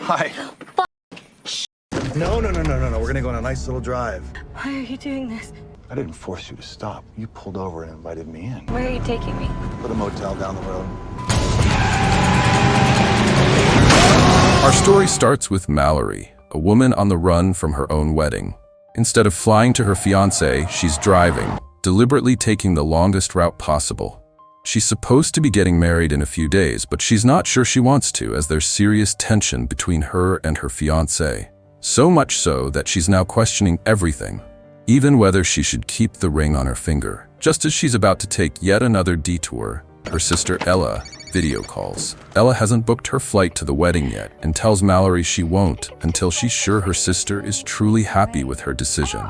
Hi. No. We're gonna go on a nice little drive. Why are you doing this? I didn't force you to stop. You pulled over and invited me in. Where are you taking me? For the motel down the road. Our story starts with Mallory, a woman on the run from her own wedding. Instead of flying to her fiancé, she's driving, deliberately taking the longest route possible. She's supposed to be getting married in a few days, but she's not sure she wants to, as there's serious tension between her and her fiancé. So much so that she's now questioning everything, even whether she should keep the ring on her finger. Just as she's about to take yet another detour, her sister Ella video calls. Ella hasn't booked her flight to the wedding yet and tells Mallory she won't until she's sure her sister is truly happy with her decision.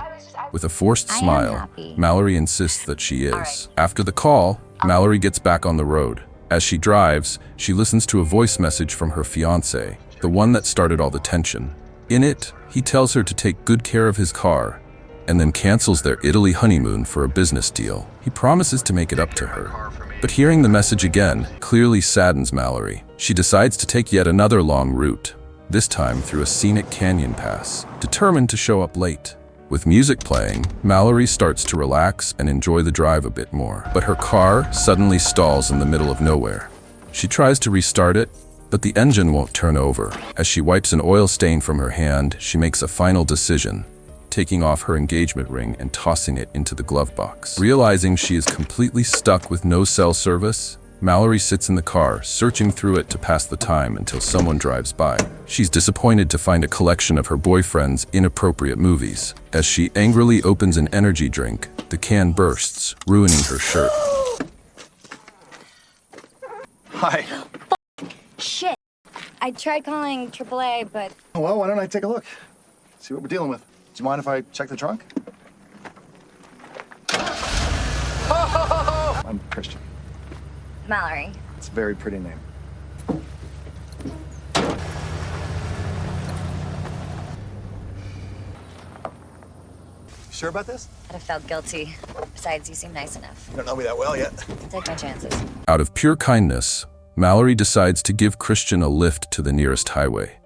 With a forced smile, Mallory insists that she is. After the call, Mallory gets back on the road. As she drives, she listens to a voice message from her fiancé, the one that started all the tension. In it, he tells her to take good care of his car, and then cancels their Italy honeymoon for a business deal. He promises to make it up to her. But hearing the message again clearly saddens Mallory. She decides to take yet another long route, this time through a scenic canyon pass, determined to show up late. With music playing, Mallory starts to relax and enjoy the drive a bit more. But her car suddenly stalls in the middle of nowhere. She tries to restart it, but the engine won't turn over. As she wipes an oil stain from her hand, she makes a final decision, taking off her engagement ring and tossing it into the glove box. Realizing she is completely stuck with no cell service, Mallory sits in the car, searching through it to pass the time until someone drives by. She's disappointed to find a collection of her boyfriend's inappropriate movies. As she angrily opens an energy drink, the can bursts, ruining her shirt. Hi. Shit. I tried calling AAA, but... Well, why don't I take a look? See what we're dealing with. Do you mind if I check the trunk? I'm Christian. Mallory. It's a very pretty name. Sure about this? I'd have felt guilty. Besides, you seem nice enough. You don't know me that well yet. I'll take my chances. Out of pure kindness, Mallory decides to give Christian a lift to the nearest highway.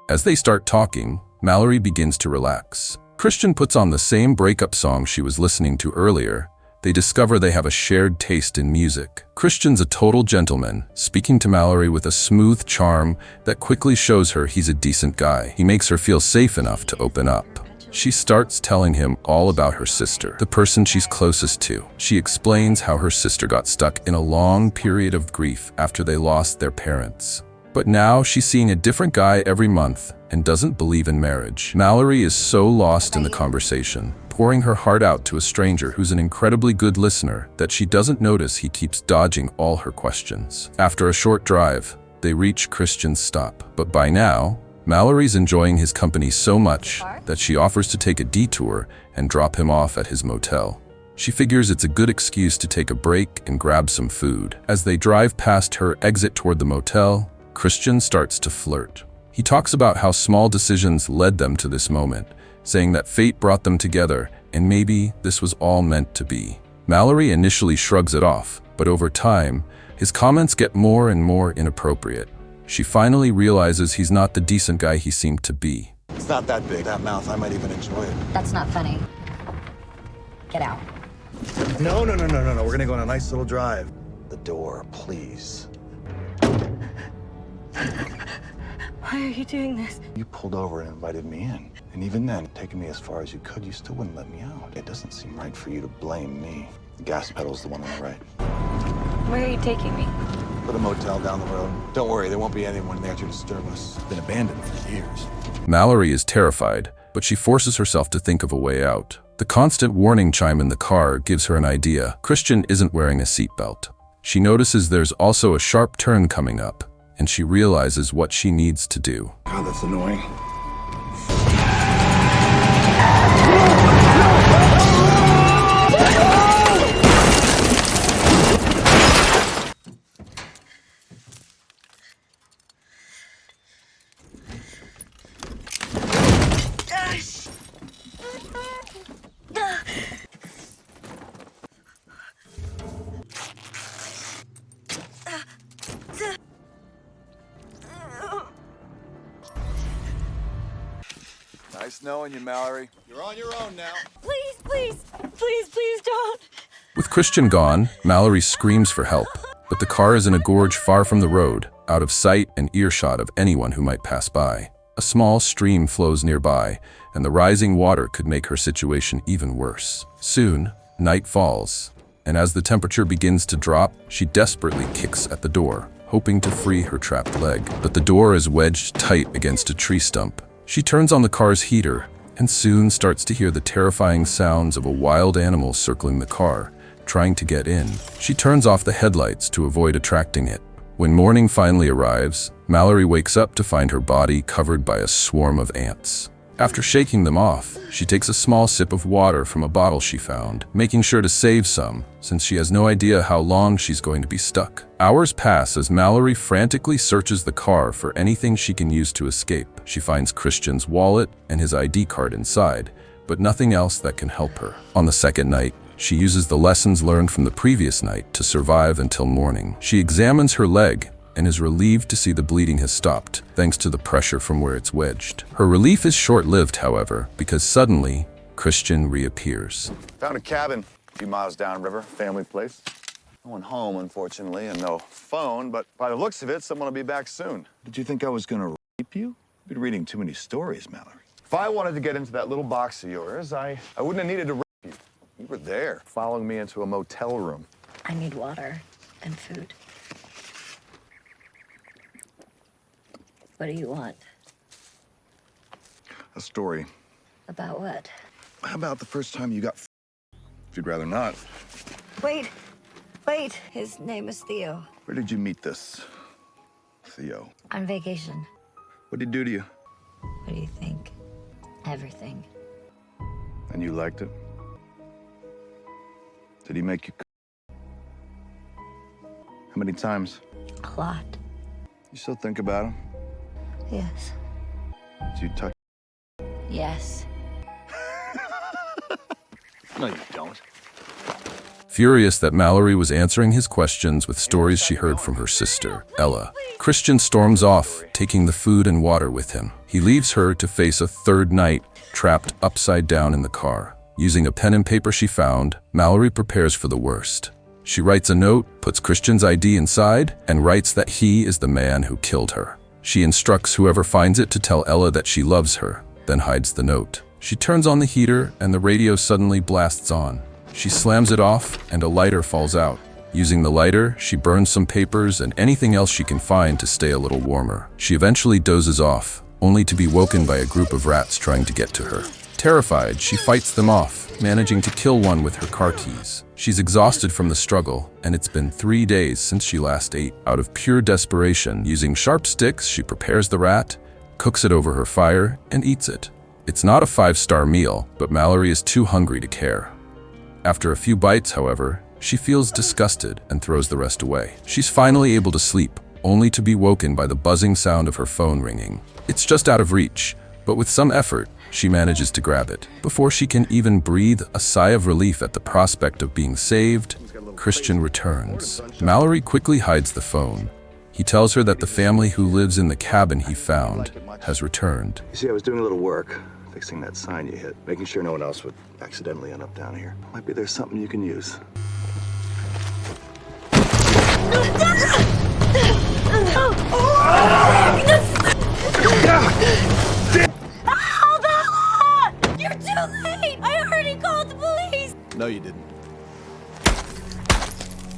As they start talking, Mallory begins to relax. Christian puts on the same breakup song she was listening to earlier. They discover they have a shared taste in music. Christian's a total gentleman, speaking to Mallory with a smooth charm that quickly shows her he's a decent guy. He makes her feel safe enough to open up. She starts telling him all about her sister, the person she's closest to. She explains how her sister got stuck in a long period of grief after they lost their parents. But now she's seeing a different guy every month and doesn't believe in marriage. Mallory is so lost in the conversation, pouring her heart out to a stranger who's an incredibly good listener, that she doesn't notice he keeps dodging all her questions. After a short drive, they reach Christian's stop. But by now, Mallory's enjoying his company so much that she offers to take a detour and drop him off at his motel. She figures it's a good excuse to take a break and grab some food. As they drive past her exit toward the motel, Christian starts to flirt. He talks about how small decisions led them to this moment, saying that fate brought them together and maybe this was all meant to be. Mallory initially shrugs it off, but over time, his comments get more and more inappropriate. She finally realizes he's not the decent guy he seemed to be. It's not that big. That mouth, I might even enjoy it. That's not funny. Get out. No. We're gonna go on a nice little drive. The door, please. Why are you doing this? You pulled over and invited me in. And even then, taking me as far as you could, you still wouldn't let me out. It doesn't seem right for you to blame me. The gas pedal's the one on the right. Where are you taking me? For the motel down the road. Don't worry, there won't be anyone there to disturb us. It's been abandoned for years. Mallory is terrified, but she forces herself to think of a way out. The constant warning chime in the car gives her an idea. Christian isn't wearing a seatbelt. She notices there's also a sharp turn coming up, and she realizes what she needs to do. God, that's annoying. Nice knowing you, Mallory. You're on your own now. Please, please, please, please don't. With Christian gone, Mallory screams for help, but the car is in a gorge far from the road, out of sight and earshot of anyone who might pass by. A small stream flows nearby, and the rising water could make her situation even worse. Soon, night falls, and as the temperature begins to drop, she desperately kicks at the door, hoping to free her trapped leg. But the door is wedged tight against a tree stump. She turns on the car's heater, and soon starts to hear the terrifying sounds of a wild animal circling the car, trying to get in. She turns off the headlights to avoid attracting it. When morning finally arrives, Mallory wakes up to find her body covered by a swarm of ants. After shaking them off, she takes a small sip of water from a bottle she found, making sure to save some, since she has no idea how long she's going to be stuck. Hours pass as Mallory frantically searches the car for anything she can use to escape. She finds Christian's wallet and his ID card inside, but nothing else that can help her. On the second night, she uses the lessons learned from the previous night to survive until morning. She examines her leg and is relieved to see the bleeding has stopped, thanks to the pressure from where it's wedged. Her relief is short-lived, however, because suddenly, Christian reappears. Found a cabin a few miles downriver, family place. No one home, unfortunately, and no phone, but by the looks of it, someone will be back soon. Did you think I was gonna rape you? You've been reading too many stories, Mallory. If I wanted to get into that little box of yours, I wouldn't have needed to rape you. You were there, following me into a motel room. I need water and food. What do you want? A story. About what? How about the first time you got if you'd rather not. Wait. His name is Theo. Where did you meet this Theo? On vacation. What did he do to you? What do you think? Everything. And you liked it? Did he make you How many times? A lot. You still think about him? Yes. Do you touch? Yes. No, you don't. Furious that Mallory was answering his questions with stories she heard from her sister, Ella, Christian storms off, taking the food and water with him. He leaves her to face a third night, trapped upside down in the car. Using a pen and paper she found, Mallory prepares for the worst. She writes a note, puts Christian's ID inside, and writes that he is the man who killed her. She instructs whoever finds it to tell Ella that she loves her, then hides the note. She turns on the heater and the radio suddenly blasts on. She slams it off and a lighter falls out. Using the lighter, she burns some papers and anything else she can find to stay a little warmer. She eventually dozes off, only to be woken by a group of rats trying to get to her. Terrified, she fights them off, managing to kill one with her car keys. She's exhausted from the struggle, and it's been 3 days since she last ate. Out of pure desperation, using sharp sticks, she prepares the rat, cooks it over her fire, and eats it. It's not a 5-star meal, but Mallory is too hungry to care. After a few bites, however, she feels disgusted and throws the rest away. She's finally able to sleep, only to be woken by the buzzing sound of her phone ringing. It's just out of reach, but with some effort, she manages to grab it. Before she can even breathe a sigh of relief at the prospect of being saved, Christian returns. Mallory quickly hides the phone. He tells her that the family who lives in the cabin he found has returned. You see, I was doing a little work, fixing that sign you hit, making sure no one else would accidentally end up down here. Might be there's something you can use. You're too late! I already called the police! No, you didn't.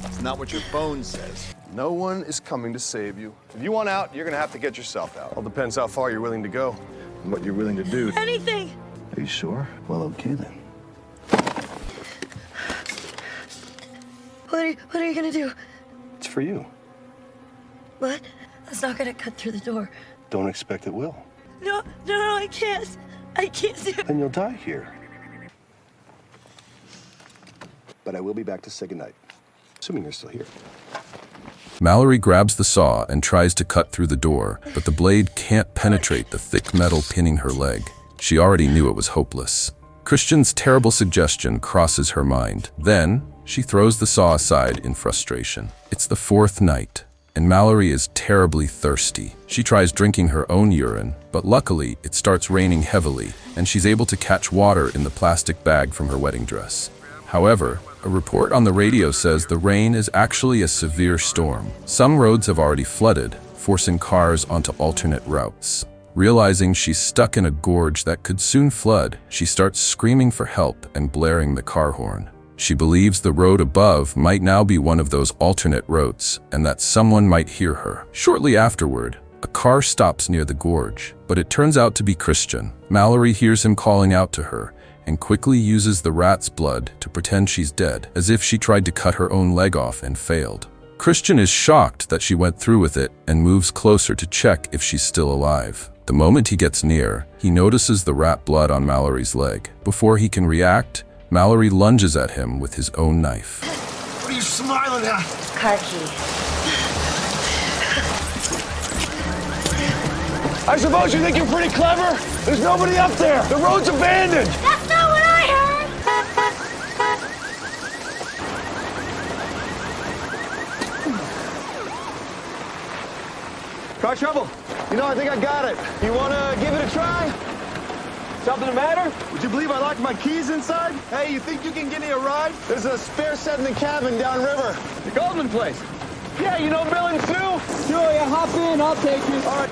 It's not what your phone says. No one is coming to save you. If you want out, you're gonna have to get yourself out. All depends how far you're willing to go. And what you're willing to do. Anything! Are you sure? Well, okay then. What are you gonna do? It's for you. What? That's not gonna cut through the door. Don't expect it will. No, I can't. I can't do it. Then you'll die here. But I will be back to say goodnight. Assuming you're still here. Mallory grabs the saw and tries to cut through the door, but the blade can't penetrate the thick metal pinning her leg. She already knew it was hopeless. Christian's terrible suggestion crosses her mind. Then, she throws the saw aside in frustration. It's the fourth night. and Mallory is terribly thirsty. She tries drinking her own urine, but luckily it starts raining heavily, and she's able to catch water in the plastic bag from her wedding dress. However, a report on the radio says the rain is actually a severe storm. Some roads have already flooded, forcing cars onto alternate routes. Realizing she's stuck in a gorge that could soon flood, she starts screaming for help and blaring the car horn. She believes the road above might now be one of those alternate routes and that someone might hear her. Shortly afterward, a car stops near the gorge, but it turns out to be Christian. Mallory hears him calling out to her and quickly uses the rat's blood to pretend she's dead, as if she tried to cut her own leg off and failed. Christian is shocked that she went through with it and moves closer to check if she's still alive. The moment he gets near, he notices the rat blood on Mallory's leg. Before he can react, Mallory lunges at him with his own knife. What are you smiling at? Car key. I suppose you think you're pretty clever? There's nobody up there. The road's abandoned. That's not what I heard! Car trouble. You know, I think I got it. You want to give it a try? Something the matter? Would you believe I locked my keys inside? Hey, you think you can give me a ride? There's a spare set in the cabin downriver. The Goldman place. Yeah, you know Bill and Sue? Sure, yeah, hop in. I'll take you. All right.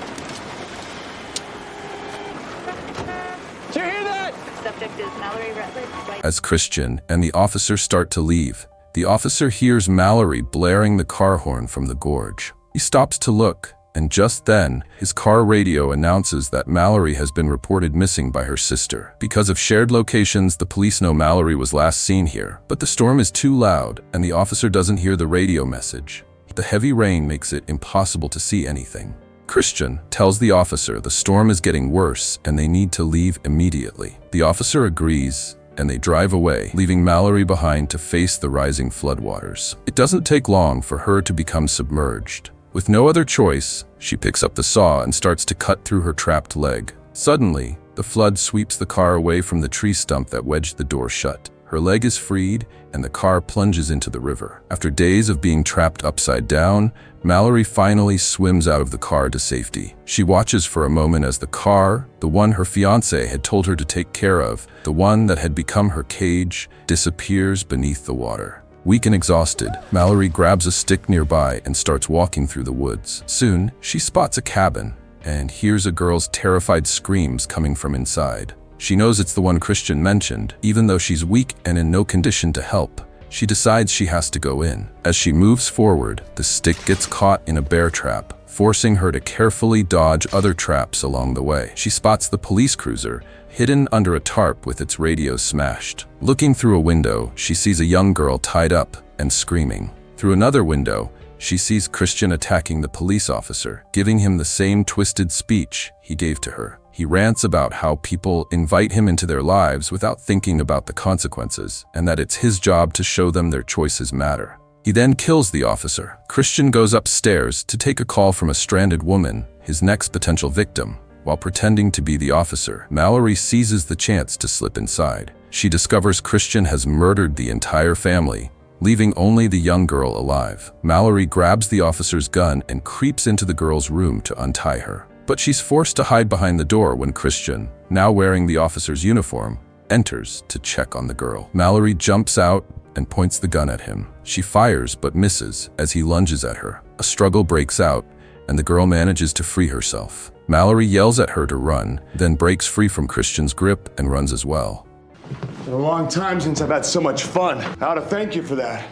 Did you hear that? Subject is Mallory Rutledge. As Christian and the officer start to leave, the officer hears Mallory blaring the car horn from the gorge. He stops to look, and just then, his car radio announces that Mallory has been reported missing by her sister. Because of shared locations, the police know Mallory was last seen here, but the storm is too loud, and the officer doesn't hear the radio message. The heavy rain makes it impossible to see anything. Christian tells the officer the storm is getting worse and they need to leave immediately. The officer agrees, and they drive away, leaving Mallory behind to face the rising floodwaters. It doesn't take long for her to become submerged. With no other choice, she picks up the saw and starts to cut through her trapped leg. Suddenly, the flood sweeps the car away from the tree stump that wedged the door shut. Her leg is freed, and the car plunges into the river. After days of being trapped upside down, Mallory finally swims out of the car to safety. She watches for a moment as the car, the one her fiancé had told her to take care of, the one that had become her cage, disappears beneath the water. Weak and exhausted, Mallory grabs a stick nearby and starts walking through the woods. Soon, she spots a cabin and hears a girl's terrified screams coming from inside. She knows it's the one Christian mentioned. Even though she's weak and in no condition to help, she decides she has to go in. As she moves forward, the stick gets caught in a bear trap, forcing her to carefully dodge other traps along the way. She spots the police cruiser, hidden under a tarp with its radio smashed. Looking through a window, she sees a young girl tied up and screaming. Through another window, she sees Christian attacking the police officer, giving him the same twisted speech he gave to her. He rants about how people invite him into their lives without thinking about the consequences, and that it's his job to show them their choices matter. He then kills the officer. Christian goes upstairs to take a call from a stranded woman, his next potential victim. While pretending to be the officer, Mallory seizes the chance to slip inside. She discovers Christian has murdered the entire family, leaving only the young girl alive. Mallory grabs the officer's gun and creeps into the girl's room to untie her. But she's forced to hide behind the door when Christian, now wearing the officer's uniform, enters to check on the girl. Mallory jumps out and points the gun at him. She fires but misses as he lunges at her. A struggle breaks out, and the girl manages to free herself. Mallory yells at her to run, then breaks free from Christian's grip and runs as well. It's been a long time since I've had so much fun. I ought to thank you for that.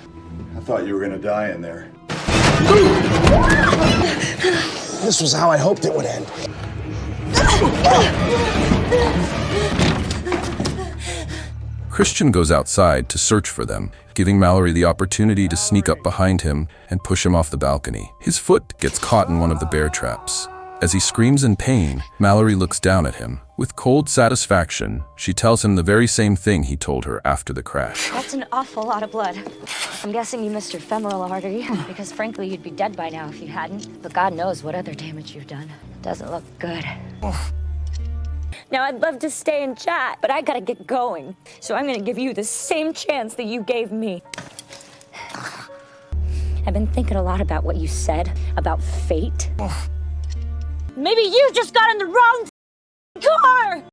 I thought you were gonna die in there. This was how I hoped it would end. Christian goes outside to search for them, giving Mallory the opportunity to sneak up behind him and push him off the balcony. His foot gets caught in one of the bear traps. As he screams in pain, Mallory looks down at him. With cold satisfaction, she tells him the very same thing he told her after the crash. That's an awful lot of blood. I'm guessing you missed your femoral artery, because frankly, you'd be dead by now if you hadn't. But God knows what other damage you've done. It doesn't look good. Now, I'd love to stay and chat, but I gotta get going. So I'm gonna give you the same chance that you gave me. I've been thinking a lot about what you said about fate. Maybe you just got in the wrong car!